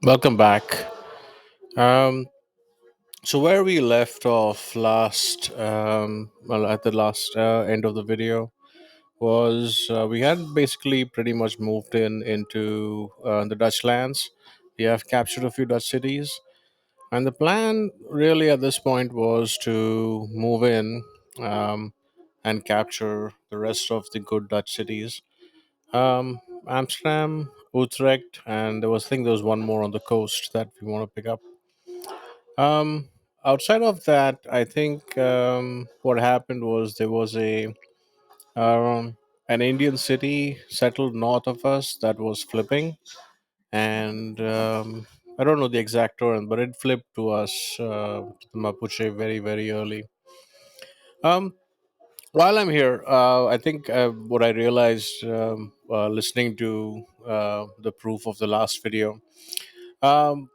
Welcome back. Um, so where we left off last, at the last end of the video, was we had basically pretty much moved into the Dutch lands. We have captured a few Dutch cities, and the plan really at this point was to move in um, and capture the rest of the good Dutch cities. Amsterdam, Utrecht, and I think there was one more on the coast that we want to pick up. Um, Outside of that, I think what happened was there was a an Indian city settled north of us that was flipping, and I don't know the exact term, but it flipped to us, to the Mapuche, very early. Um, while I'm here, I think what I realized listening to the proof of the last video. Um,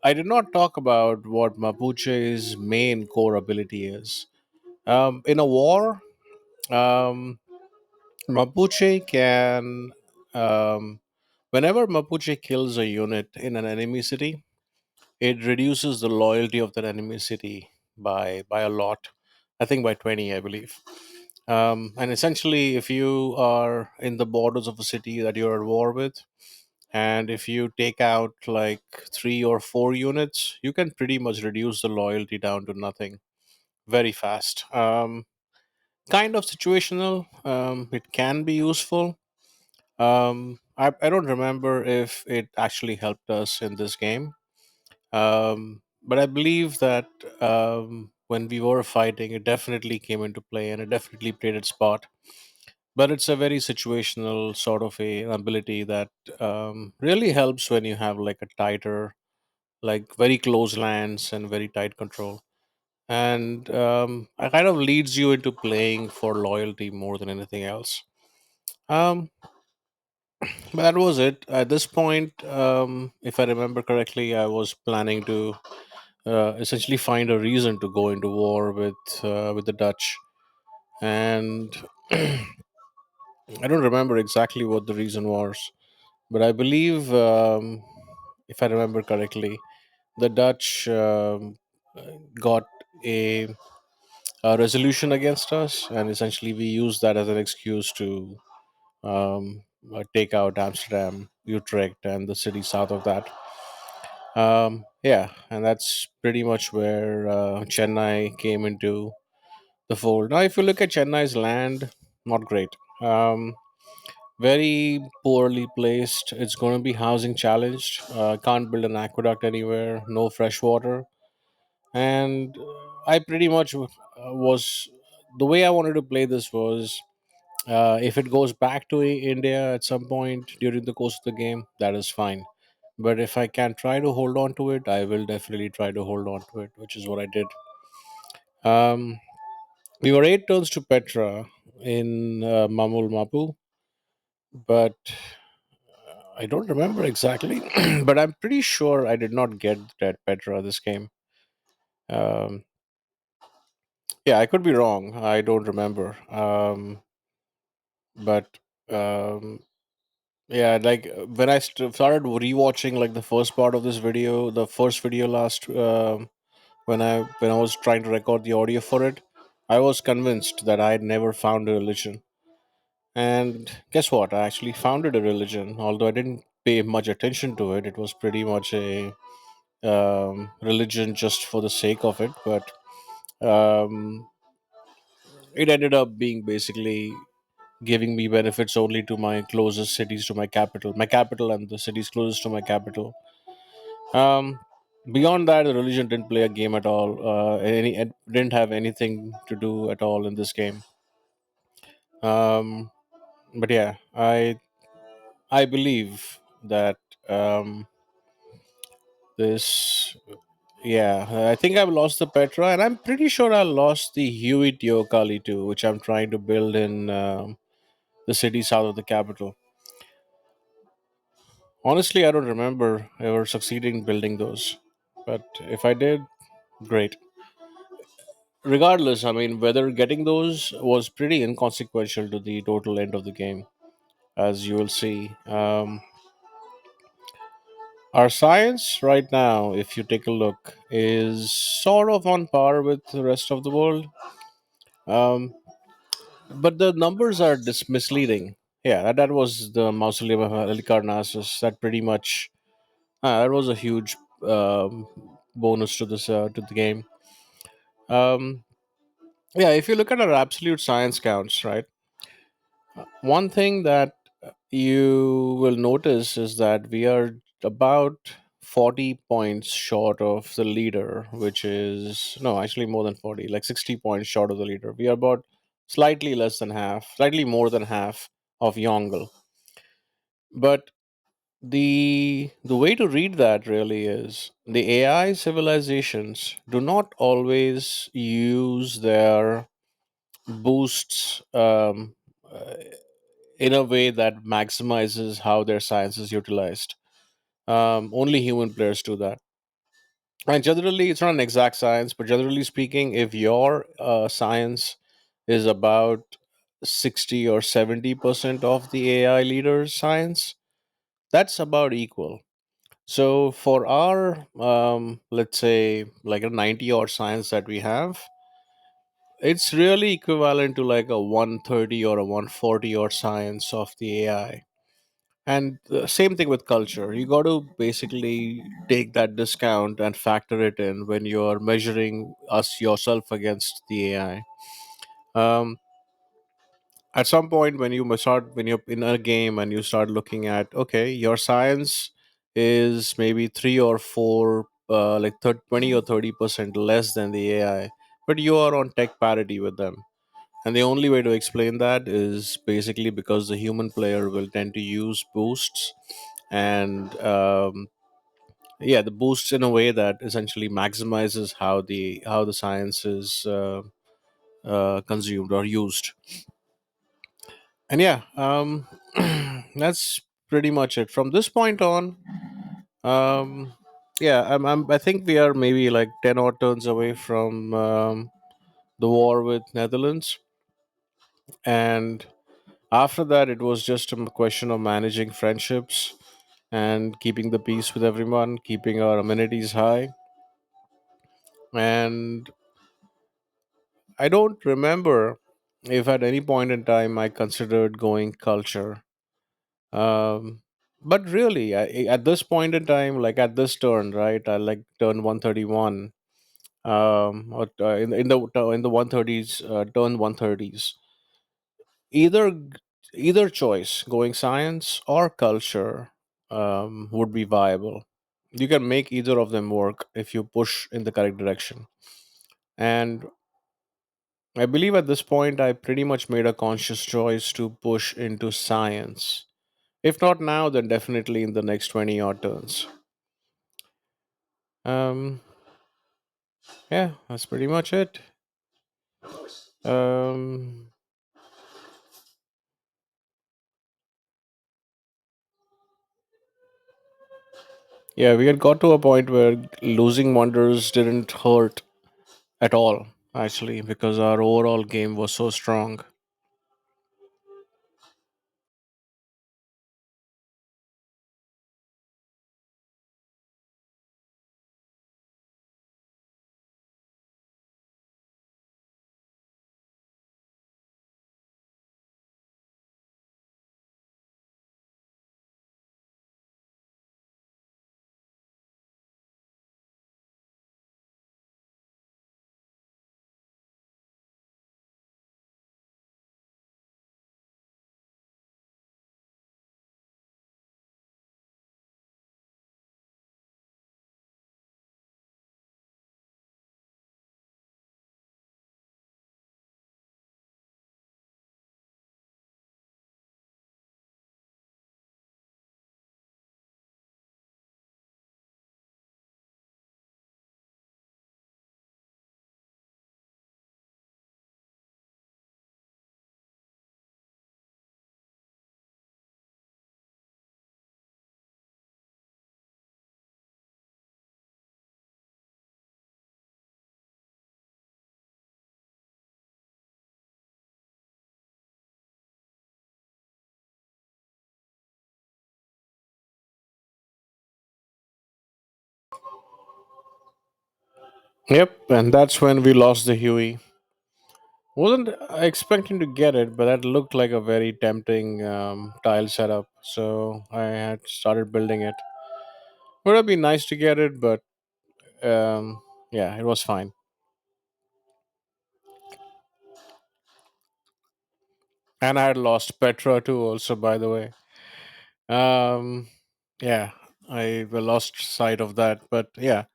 I did not talk about what Mapuche's main core ability is. In a war, um, Mapuche can, whenever Mapuche kills a unit in an enemy city, it reduces the loyalty of that enemy city by a lot. I think by 20, I believe. And essentially, if you are in the borders of a city that you're at war with, and if you take out like 3 or 4 units, you can pretty much reduce the loyalty down to nothing very fast. Kind of situational. It can be useful. I don't remember if it actually helped us in this game, but I believe that when we were fighting, it definitely came into play and it definitely played its part. But it's a very situational sort of an ability that really helps when you have like a tighter, like very close lands and very tight control. And it kind of leads you into playing for loyalty more than anything else. Um, but that was it. At this point, if I remember correctly, I was planning to essentially find a reason to go into war with the Dutch, and I don't remember exactly what the reason was, but I believe, if I remember correctly, the Dutch got a, a resolution against us, and essentially we used that as an excuse to take out Amsterdam, Utrecht, and the city south of that. Yeah, and that's pretty much where Chennai came into the fold. Now, if you look at Chennai's land, not great. Um, Very poorly placed. It's going to be housing challenged. Can't build an aqueduct anywhere. No fresh water. And I pretty much was the way I wanted to play this was if it goes back to India at some point during the course of the game, that is fine. But if I can try to hold on to it, I will definitely try to hold on to it, which is what I did. Um, we were 8 turns to Petra in Mamul Mapu, but I don't remember exactly. But I'm pretty sure I did not get that Petra this game. Um, yeah, I could be wrong. I don't remember. But um, yeah, like when I started rewatching like the first part of this video, the first video last when I was trying to record the audio for it, I was convinced that I had never found a religion. And guess what? I actually founded a religion, although I didn't pay much attention to it. It was pretty much a religion just for the sake of it, but um, it ended up being basically giving me benefits only to my closest cities to my capital, and the cities closest to my capital. Um, Beyond that, the religion didn't play a game at all. It didn't have anything to do at all in this game. Um, but yeah, I believe that um, this. Yeah, I think I've lost the Petra, and I'm pretty sure I lost the Hewitt Yokali too, which I'm trying to build in the city south of the capital. Honestly, I don't remember ever succeeding building those, but if I did, great. Regardless, I mean, whether getting those was pretty inconsequential to the total end of the game, as you will see. Our science right now, if you take a look, is sort of on par with the rest of the world. Um, but the numbers are misleading. Yeah, that was the mausoleum of Halicarnassus. That pretty much that was a huge um, bonus to this to the game. Um, yeah, if you look at our absolute science counts, right? One thing that you will notice is that we are about 40 points short of the leader, which is no, actually more than 40, like 60 points short of the leader. We are about slightly less than half, slightly more than half of Yongle. But the way to read that really is the AI civilizations do not always use their boosts in a way that maximizes how their science is utilized. Only human players do that. And generally, it's not an exact science, but generally speaking, if your science is about 60 or 70% of the AI leader's science, that's about equal. So for our, let's say, like a 90 odd science that we have, it's really equivalent to like a 130 or a 140 odd science of the AI. And the same thing with culture. You got to basically take that discount and factor it in when you're measuring us yourself against the AI. Um, at some point, when when you're in a game and you start looking at, okay, your science is maybe three or four, 20 or 30% less than the AI, but you are on tech parity with them. And the only way to explain that is basically because the human player will tend to use boosts and yeah, the boosts in a way that essentially maximizes how the science is consumed or used. And yeah, that's pretty much it. From this point on, um, yeah, I think we are maybe like 10 odd turns away from the war with Netherlands, and after that, it was just a question of managing friendships and keeping the peace with everyone, keeping our amenities high. And I don't remember if at any point in time I considered going culture. Um, but really, at this point in time, like at this turn, right? I like turn 131. Or in the 130s, turn 130s. Either either choice, going science or culture, would be viable. You can make either of them work if you push in the correct direction. And I believe at this point, I pretty much made a conscious choice to push into science. If not now, then definitely in the next 20 odd turns. Um, yeah, that's pretty much it. Um, yeah, we had got to a point where losing wonders didn't hurt at all, actually, because our overall game was so strong. Yep, and that's when we lost the Huey. Wasn't expecting to get it, but that looked like a very tempting tile setup. So I had started building it. Would have been nice to get it, but yeah, it was fine. And I had lost Petra too, also, by the way. Um, yeah, I lost sight of that. But yeah,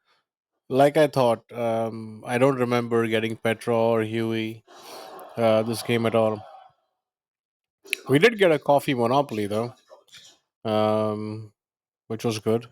like I thought, I don't remember getting Petra or Huey this game at all. We did get a coffee monopoly though, um, which was good.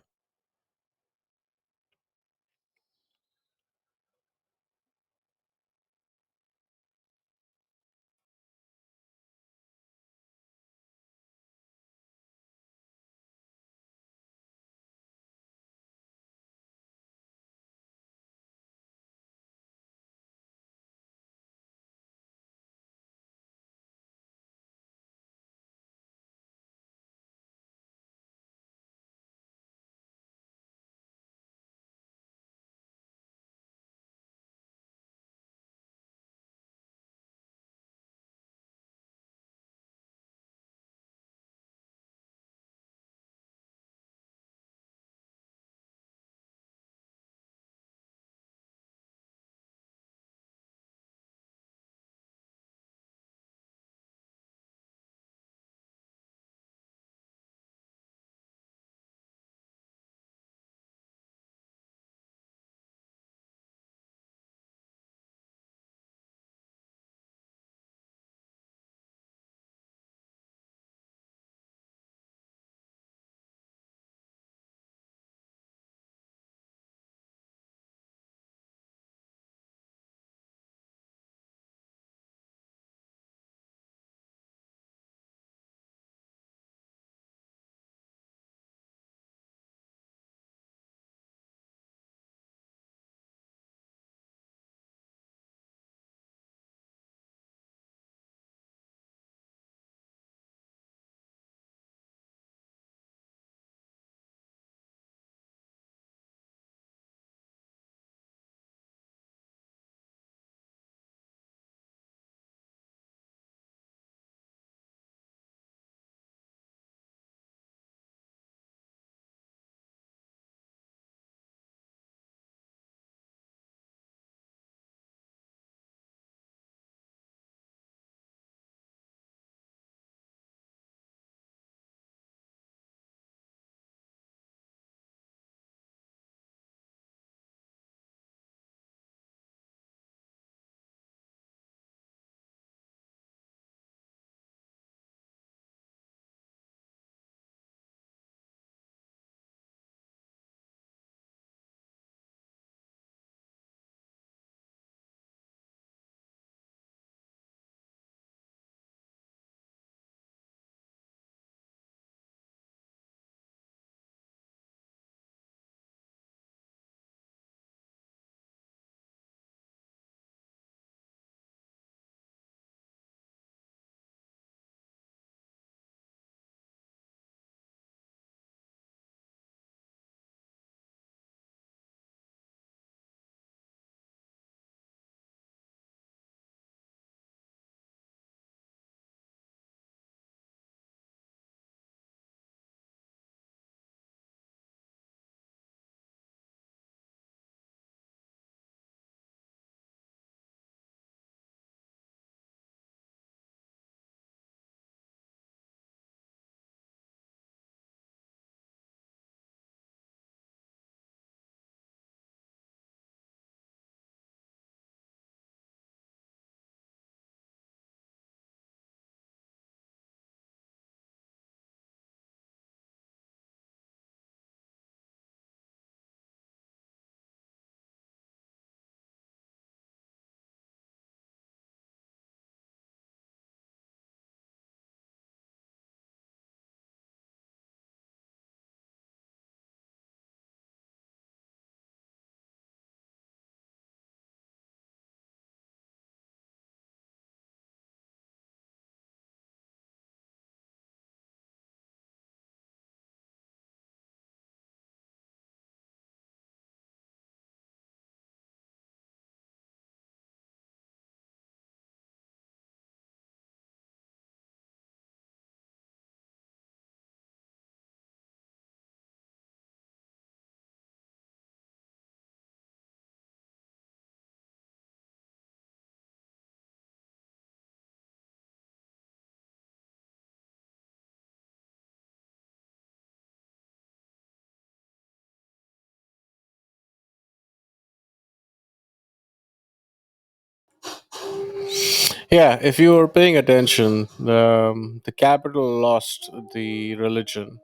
Yeah, if you were paying attention, the capital lost the religion,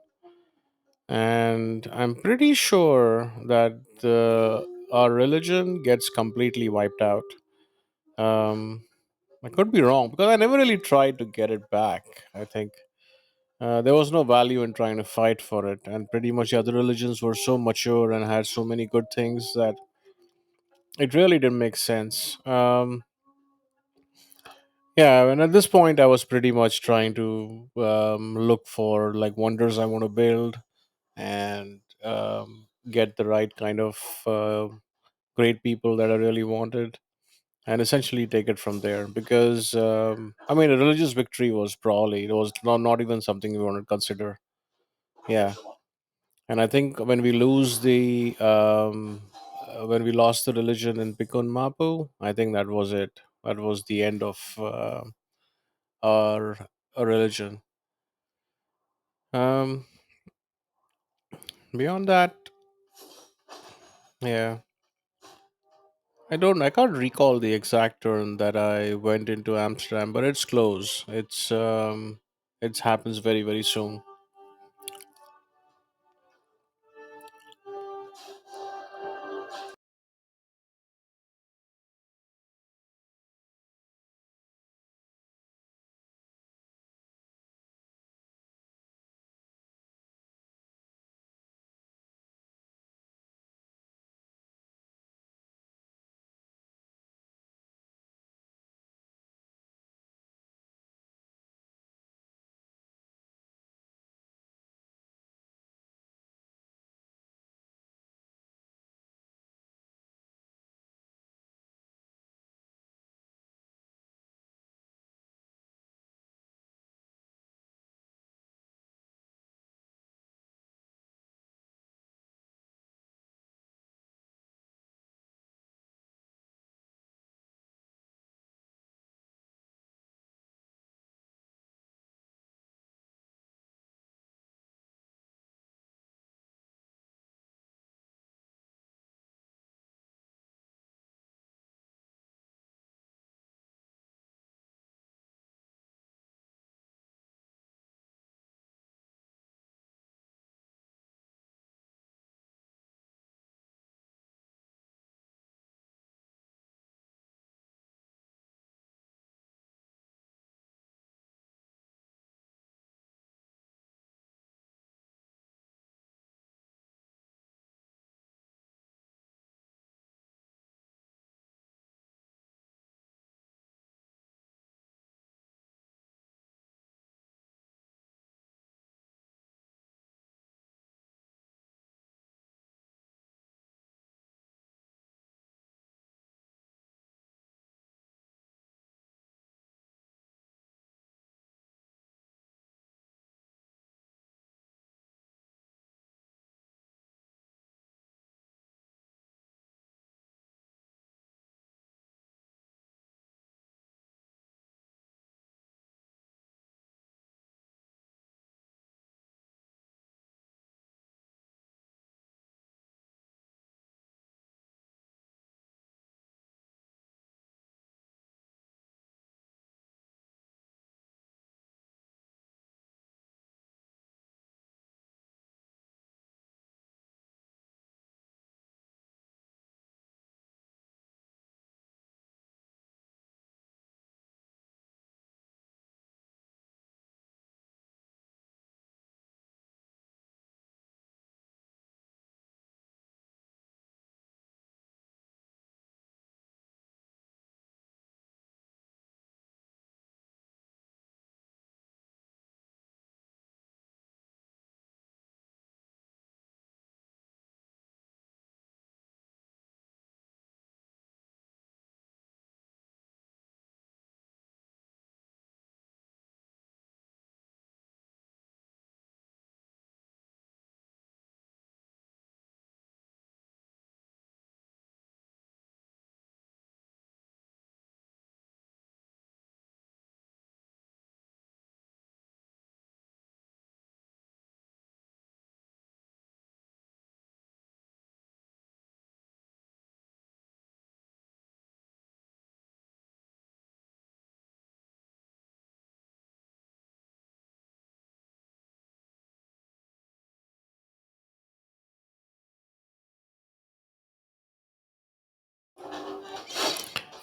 and I'm pretty sure that our religion gets completely wiped out. Um, I could be wrong because I never really tried to get it back. I think there was no value in trying to fight for it, and pretty much the other religions were so mature and had so many good things that it really didn't make sense. Yeah, and at this point, I was pretty much trying to look for like wonders I want to build and get the right kind of great people that I really wanted, and essentially take it from there. Because I mean, a religious victory was probably it was not even something we want to consider. Yeah, and I think when we lost the religion in Pikun Mapu, I think that was it. That was the end of our religion. Um, Beyond that, yeah, I can't recall the exact turn that I went into Amsterdam, but it's close. It happens very very soon.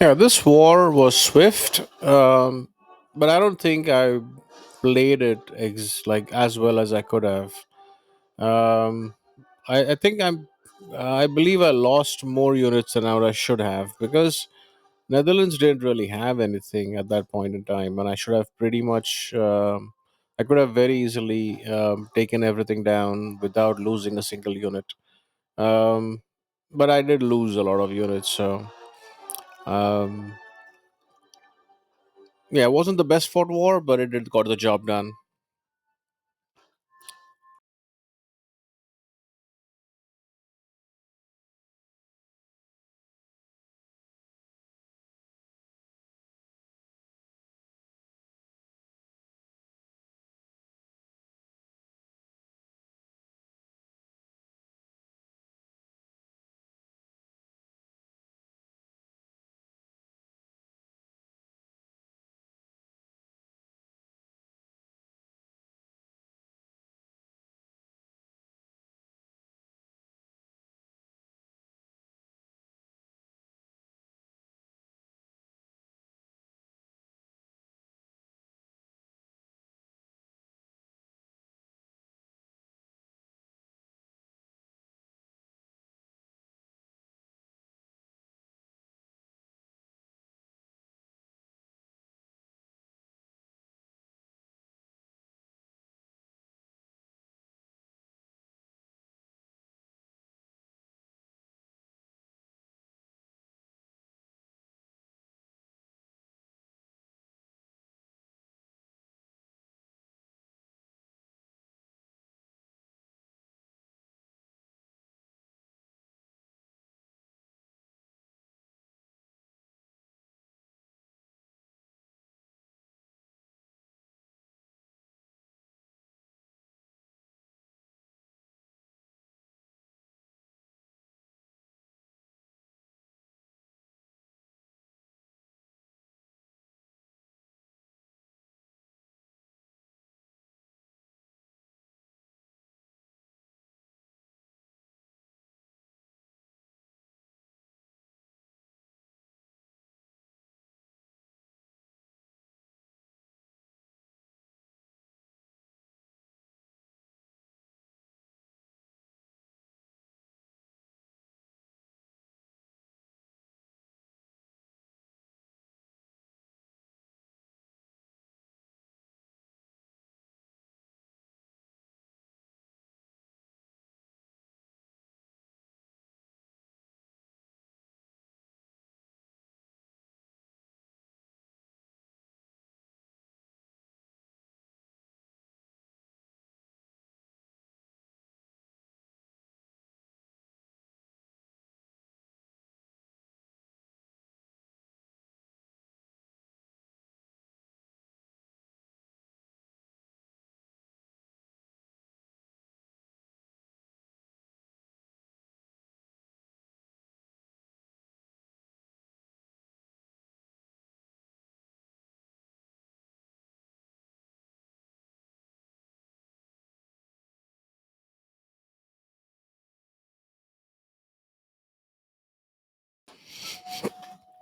Yeah, this war was swift, but I don't think I played it like as well as I could have. Um, I think I believe I lost more units than I should have because Netherlands didn't really have anything at that point in time, and I should have pretty much. I could have very easily taken everything down without losing a single unit. Um, but I did lose a lot of units, so um, yeah, it wasn't the best fought war, but it did got the job done.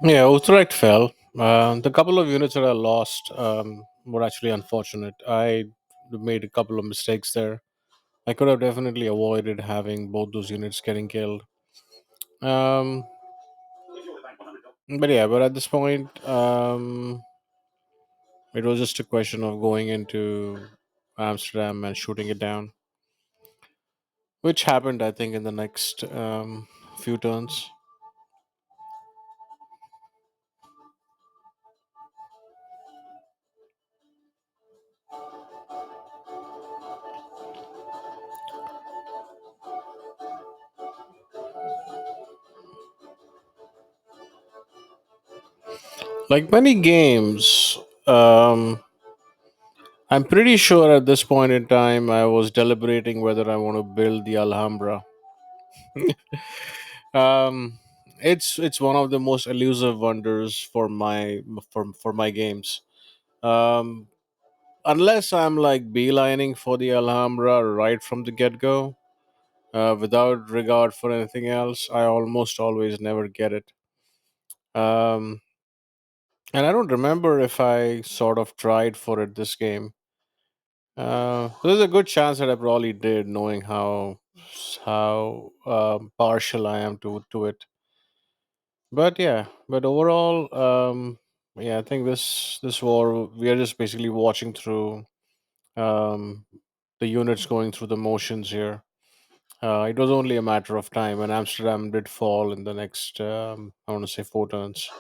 Yeah, Utrecht fell. The couple of units that I lost were actually unfortunate. I made a couple of mistakes there. I could have definitely avoided having both those units getting killed. Um, but yeah, but at this point, it was just a question of going into Amsterdam and shooting it down, which happened, I think, in the next few turns. Like many games, I'm pretty sure at this point in time I was deliberating whether I want to build the Alhambra. Um, it's one of the most elusive wonders for my games. Um, unless I'm like beelining for the Alhambra right from the get go, without regard for anything else, I almost always never get it. And I don't remember if I sort of tried for it this game. There's a good chance that I probably did, knowing how partial I am to it. But yeah, but overall, yeah, I think this war we are just basically watching through um, the units going through the motions here. It was only a matter of time, and Amsterdam did fall in the next, I want to say, 4 turns.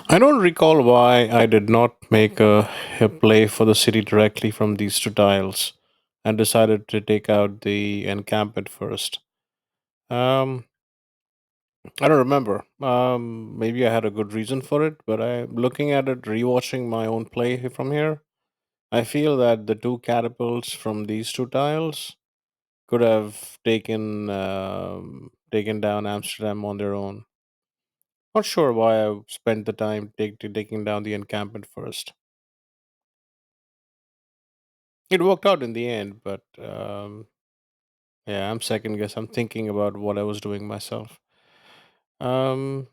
I don't recall why I did not make a play for the city directly from these two tiles and decided to take out the encampment first. Um, I don't remember. Maybe I had a good reason for it, but I, looking at it, rewatching my own play from here, I feel that the two catapults from these two tiles could have taken down Amsterdam on their own. Not sure why I spent the time taking down the encampment first. It worked out in the end, but yeah, I'm second guess. I'm thinking about what I was doing myself. Um,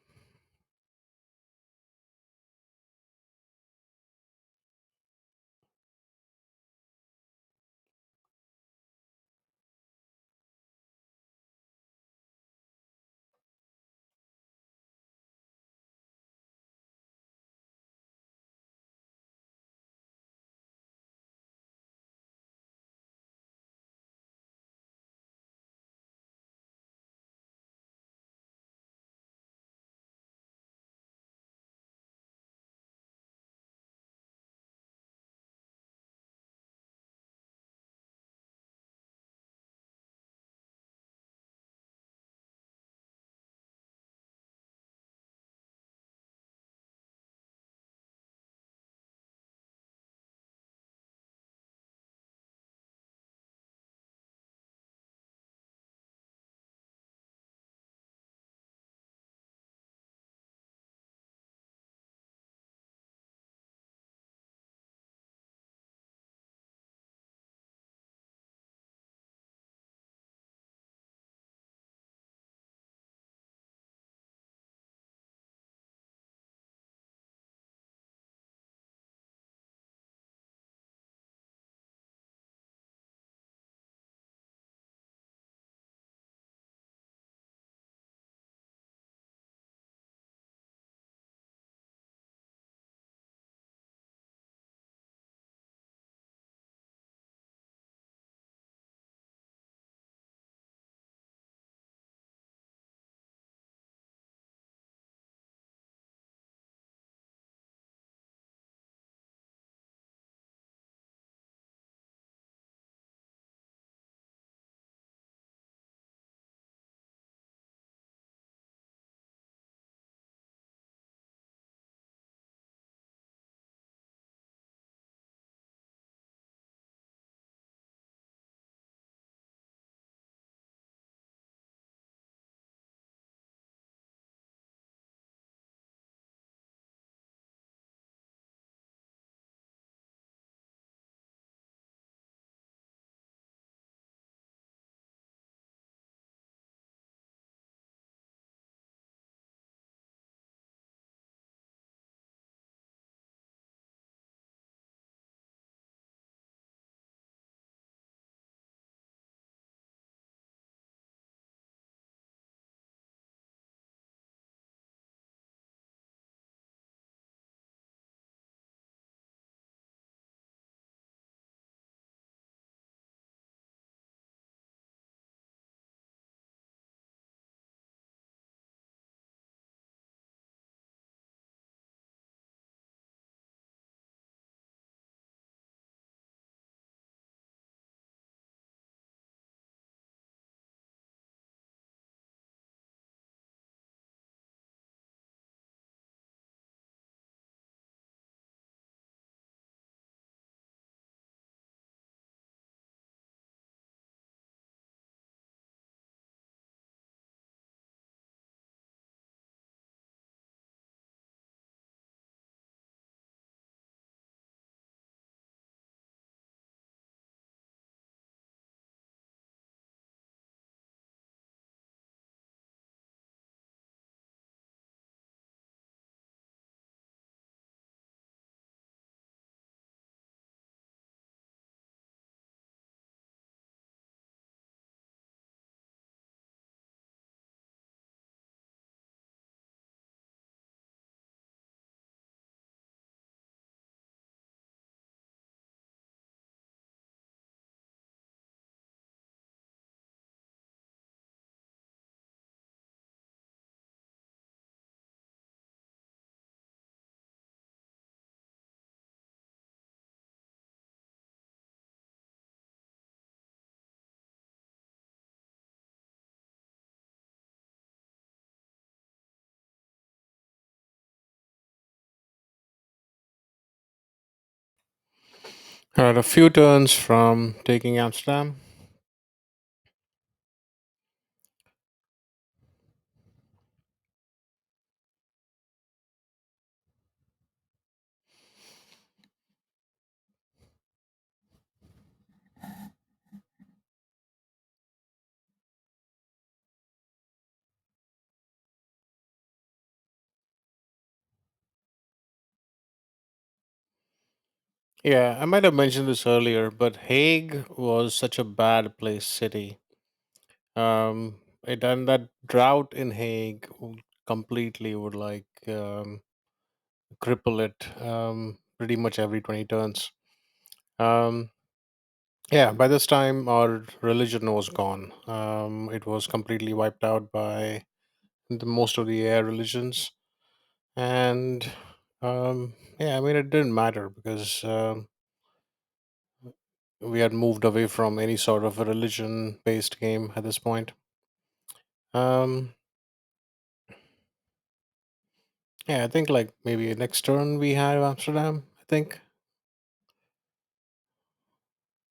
Had a few turns from taking Amsterdam. Yeah, I might have mentioned this earlier, but Hague was such a bad place city. It and that drought in Hague completely would like cripple it pretty much every 20 turns. Um, yeah, by this time our religion was gone. It was completely wiped out by most of the air religions, and yeah, I mean it didn't matter because we had moved away from any sort of a religion-based game at this point. Um, yeah, I think like maybe next turn we have Amsterdam. I think,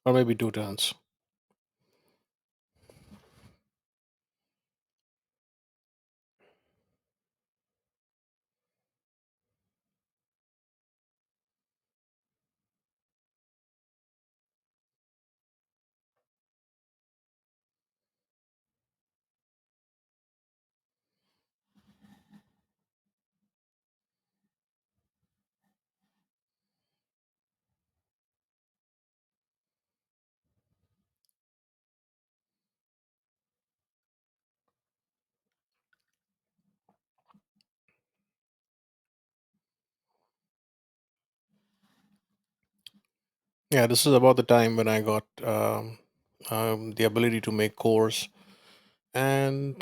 or maybe two turns. Yeah, this is about the time when I got the ability to make cores, and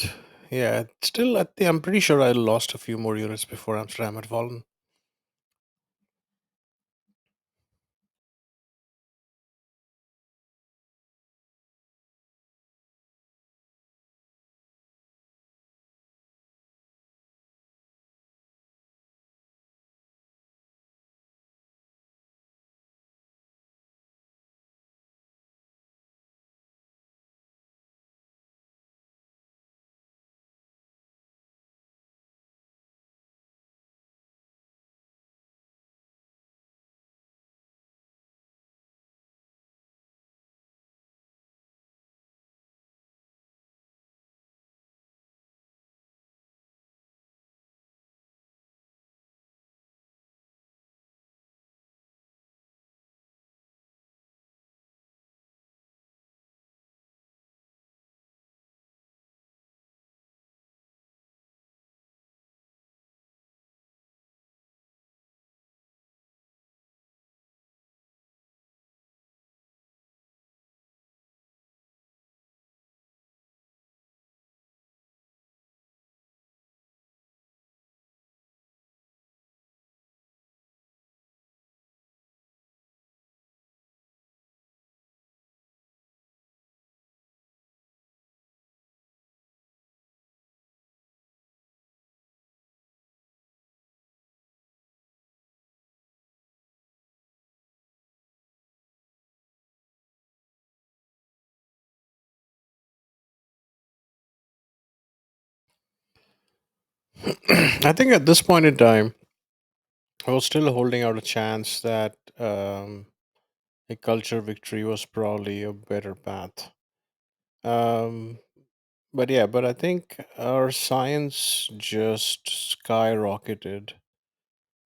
yeah, still, I'm pretty sure I lost a few more units before Amsterdam had fallen. I think at this point in time, I was still holding out a chance that a culture victory was probably a better path. Um, but yeah, but I think our science just skyrocketed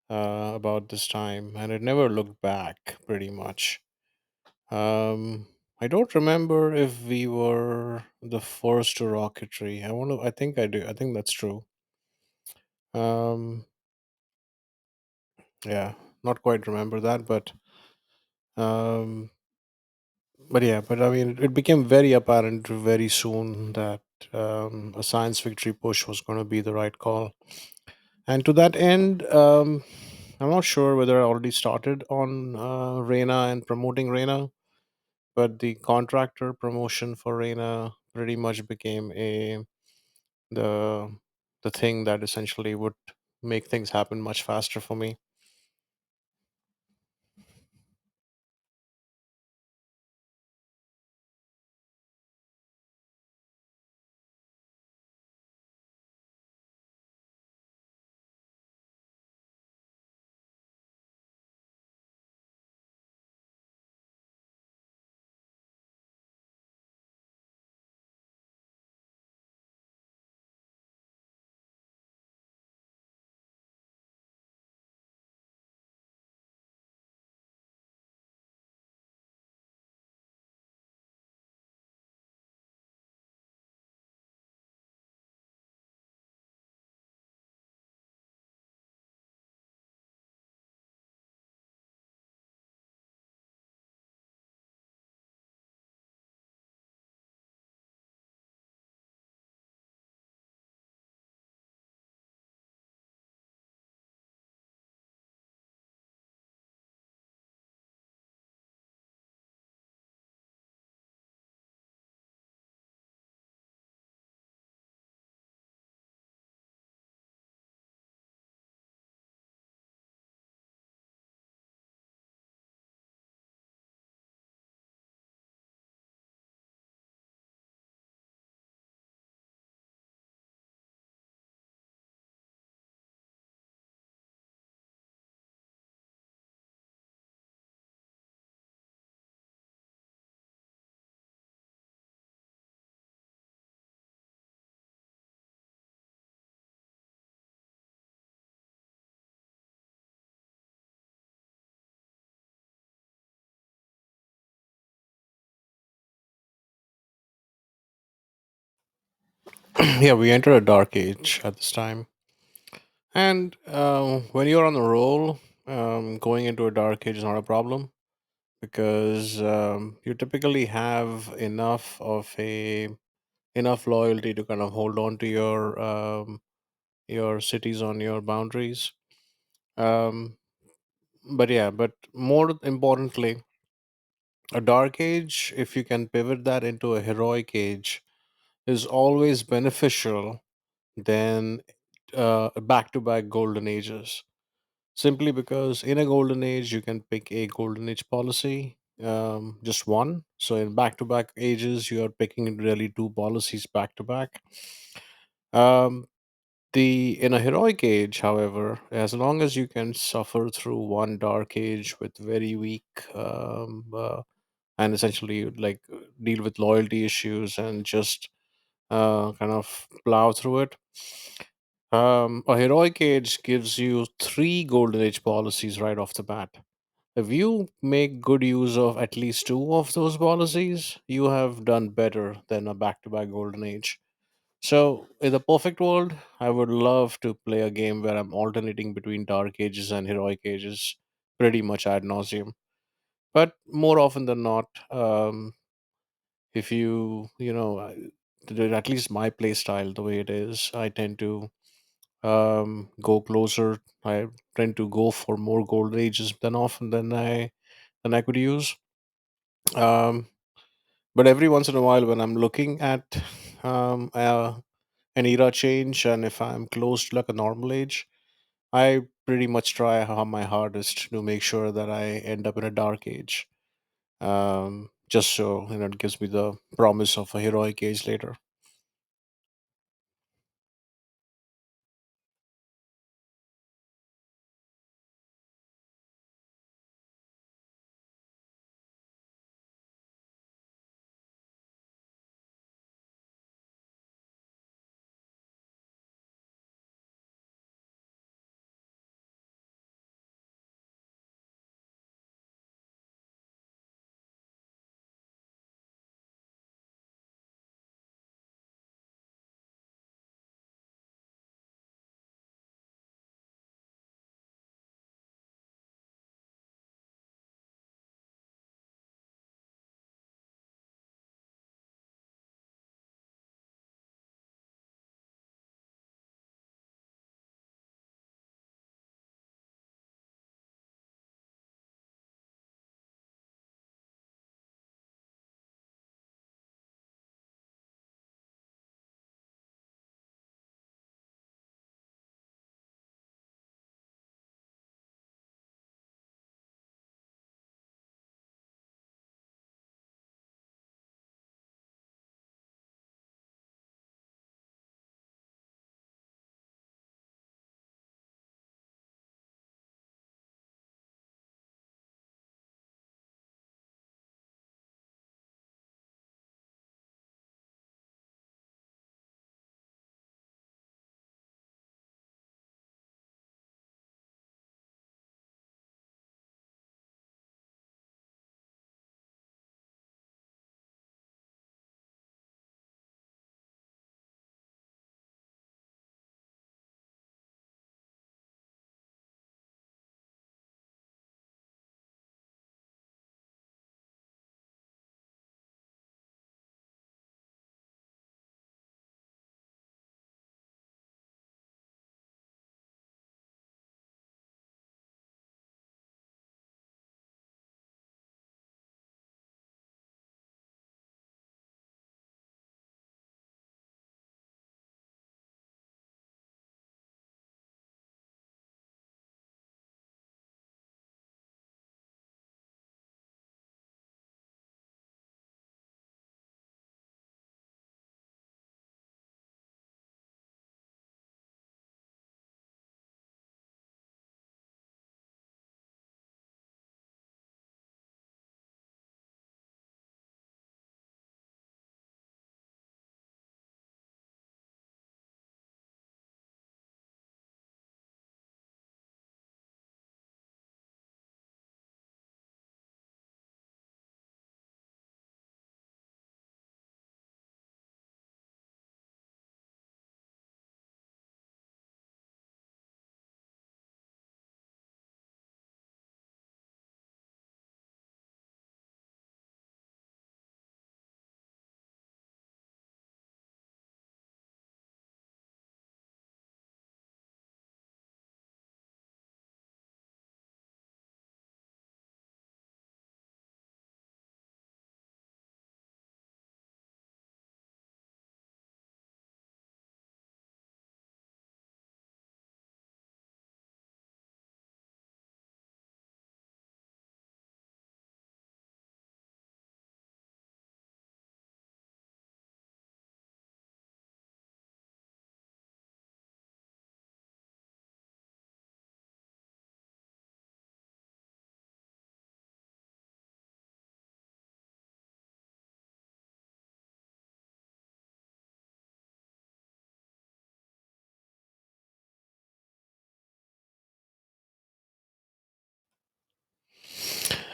about this time, and it never looked back. Pretty much. I don't remember if we were the first to rocketry. I want to. I think I do. I think that's true. Um, yeah, not quite remember that, um, but yeah, but I mean, it became very apparent very soon that a science victory push was going to be the right call. And to that end, I'm not sure whether I already started on Reina and promoting Reina, but the contractor promotion for Reina pretty much became the the thing that essentially would make things happen much faster for me. Yeah, we enter a dark age at this time. And when you're on the roll, going into a dark age is not a problem because you typically have enough loyalty to kind of hold on to your cities on your boundaries. Um, but yeah, but more importantly, a dark age, if you can pivot that into a heroic age, is always beneficial than back-to-back golden ages. Simply because in a golden age, you can pick a golden age policy, just one. So in back-to-back ages, you are picking really two policies back to back. Um, the in a heroic age, however, as long as you can suffer through one dark age with very weak and essentially like deal with loyalty issues and just kind of plow through it. A heroic age gives you three golden age policies right off the bat. If you make good use of at least two of those policies, you have done better than a back to back golden age. So, in the perfect world, I would love to play a game where I'm alternating between dark ages and heroic ages pretty much ad nauseum. But more often than not, if at least my play style, the way it is, I tend to go closer. I tend to go for more gold ages than often than I could use. Um, but every once in a while, when I'm looking at um, uh, an era change, and if I'm close to like a normal age, I pretty much try my hardest to make sure that I end up in a dark age. Just so it gives me the promise of a heroic age later.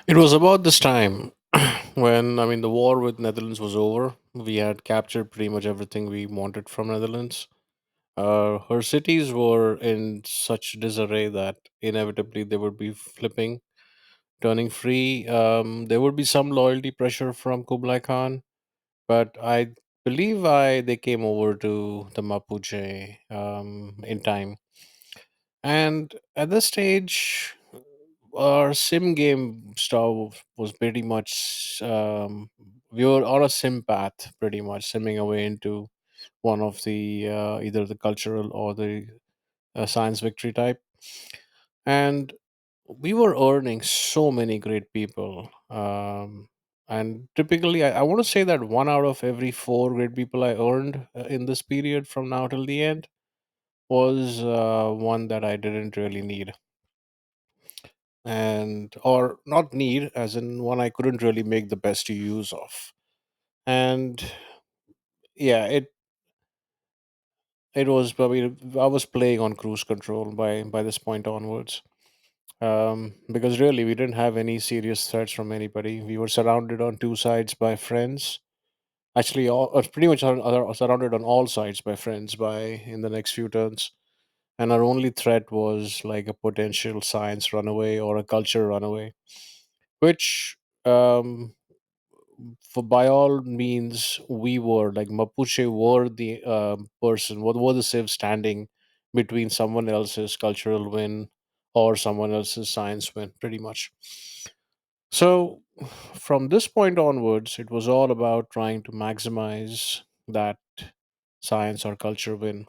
It was about this time when, I mean, the war with Netherlands was over. We had captured pretty much everything we wanted from Netherlands. Her cities were in such disarray that inevitably they would be flipping, turning free. There would be some loyalty pressure from Kublai Khan, but I believe they came over to the Mapuche in time. And at this stage, our sim game stuff was pretty much we were on a sim path, pretty much simming away into one of the either the cultural or the science victory type, and we were earning so many great people. And typically, I want to say that one out of every four great people I earned in this period from now till the end was one that I didn't really need, and or not need, as in one I couldn't really make the best use of. And yeah, it was probably, I was playing on cruise control by this point onwards. Because really we didn't have any serious threats from anybody. We were surrounded on two sides by friends. Actually, pretty much surrounded on all sides by friends by in the next few turns. And our only threat was like a potential science runaway or a culture runaway, which for by all means we were like Mapuche were the person, what were the civ standing between someone else's cultural win or someone else's science win, pretty much. So from this point onwards, it was all about trying to maximize that science or culture win,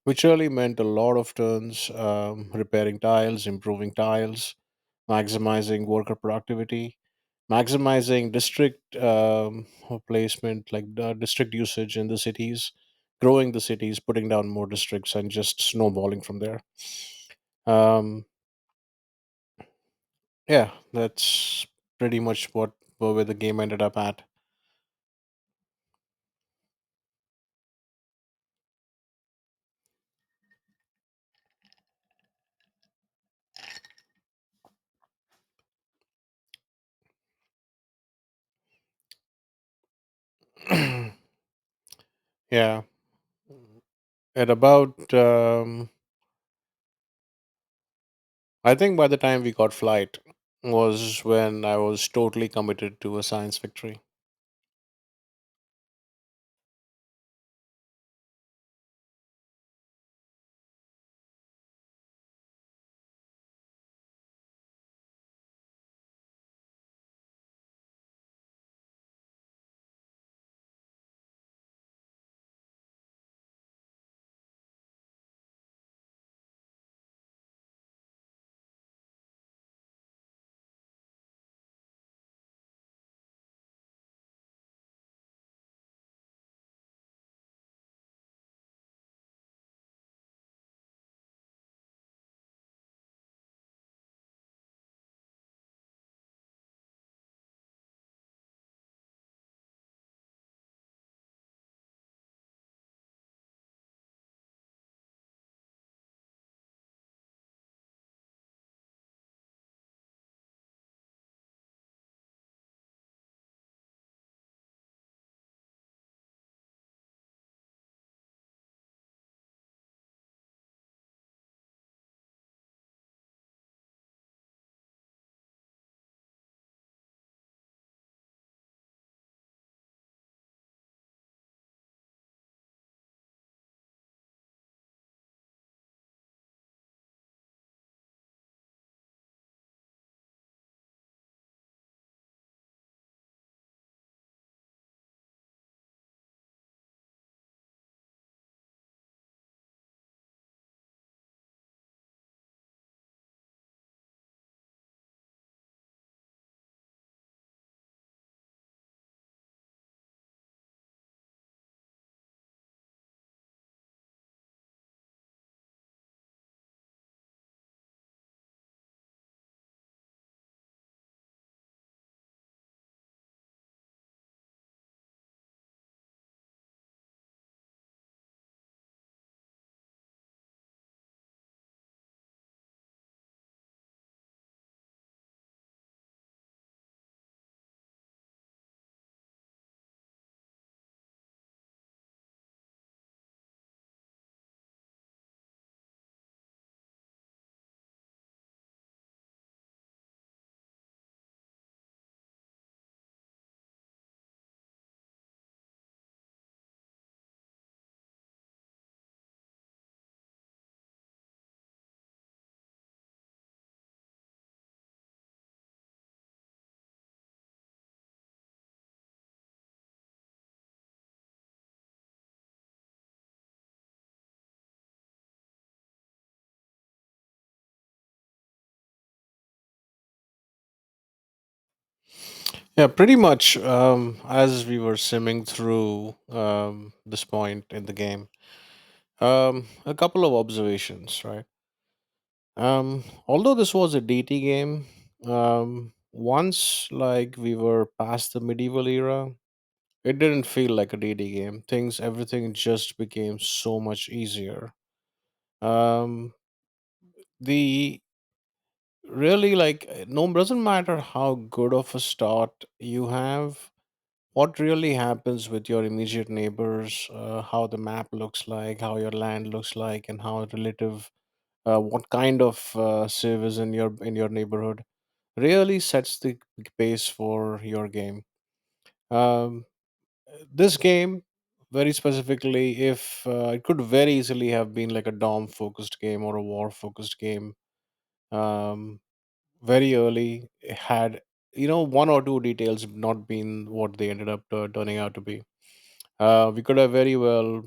which really meant a lot of turns, repairing tiles, improving tiles, maximizing worker productivity, maximizing district placement, like the district usage in the cities, growing the cities, putting down more districts, and just snowballing from there. Um, yeah, that's pretty much where the game ended up at. Yeah, at about I think by the time we got flight was when I was totally committed to a science victory. Yeah, pretty much. As we were simming through this point in the game, a couple of observations, right? Although this was a DT game, once like we were past the medieval era, it didn't feel like a DT game. Everything just became so much easier. Um, the really no, doesn't matter how good of a start you have. What really happens with your immediate neighbors, how the map looks like, how your land looks like, and how relative, what kind of civ is in your neighborhood, really sets the pace for your game. Um, this game, very specifically, if it could very easily have been like a dom focused game or a war focused game. Um, very early, it had one or two details not been what they ended up turning out to be. We could have very well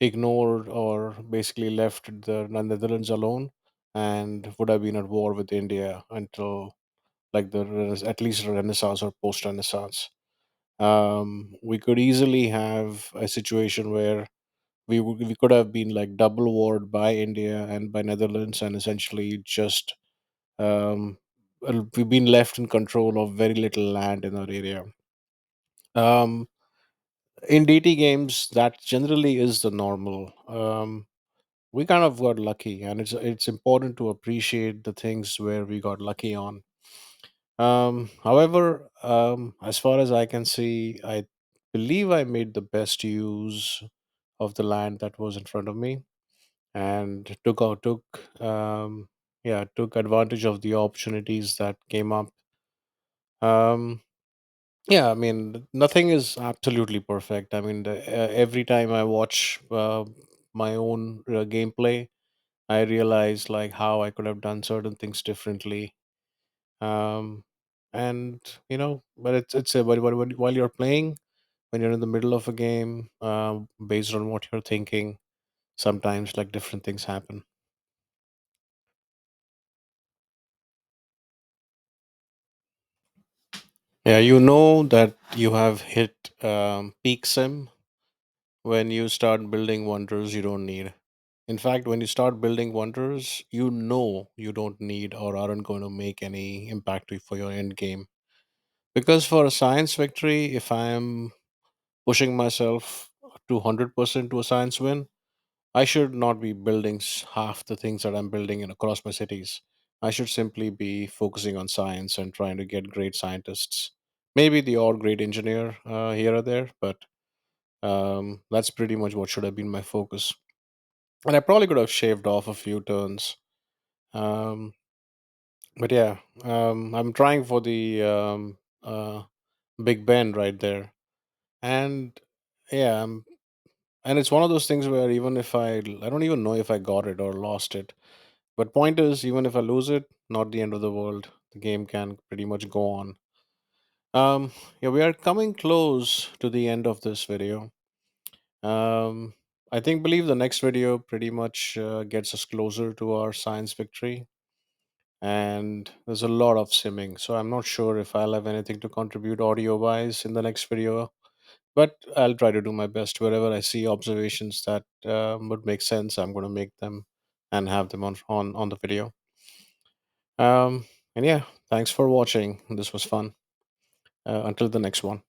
ignored or basically left the Netherlands alone, and would have been at war with India until like at least Renaissance or post Renaissance. We could easily have a situation where we could have been like double warred by India and by Netherlands, and essentially just we've been left in control of very little land in our area. Um, in DT games, that generally is the normal. We kind of got lucky, and it's important to appreciate the things where we got lucky on. However, as far as I can see, I believe I made the best use of the land that was in front of me, and um, took advantage of the opportunities that came up. Um, yeah, I mean, nothing is absolutely perfect. I mean, every time I watch my own gameplay, I realize like how I could have done certain things differently. Um, and but it's a while you're playing, when you're in the middle of a game, based on what you're thinking, sometimes like different things happen. Yeah, you know that you have hit peak sim when you start building wonders you don't need. In fact, when you start building wonders, you know you don't need or aren't going to make any impact for your end game. Because for a science victory, if I am pushing myself to 100% to a science win, I should not be building half the things that I'm building in across my cities. I should simply be focusing on science and trying to get great scientists. Maybe the odd great engineer here or there, but that's pretty much what should have been my focus. And I probably could have shaved off a few turns. Um, but yeah, I'm trying for the Big Bend right there, and yeah, and it's one of those things where even if I don't even know if I got it or lost it. But point is, even if I lose it, not the end of the world. The game can pretty much go on. Um, yeah, we are coming close to the end of this video. Um, I think believe the next video pretty much gets us closer to our science victory, and there's a lot of simming. So I'm not sure if I'll have anything to contribute audio wise in the next video, but I'll try to do my best. Wherever I see observations that would make sense, I'm going to make them and have them on the video. Um, and yeah, thanks for watching. This was fun. Until the next one.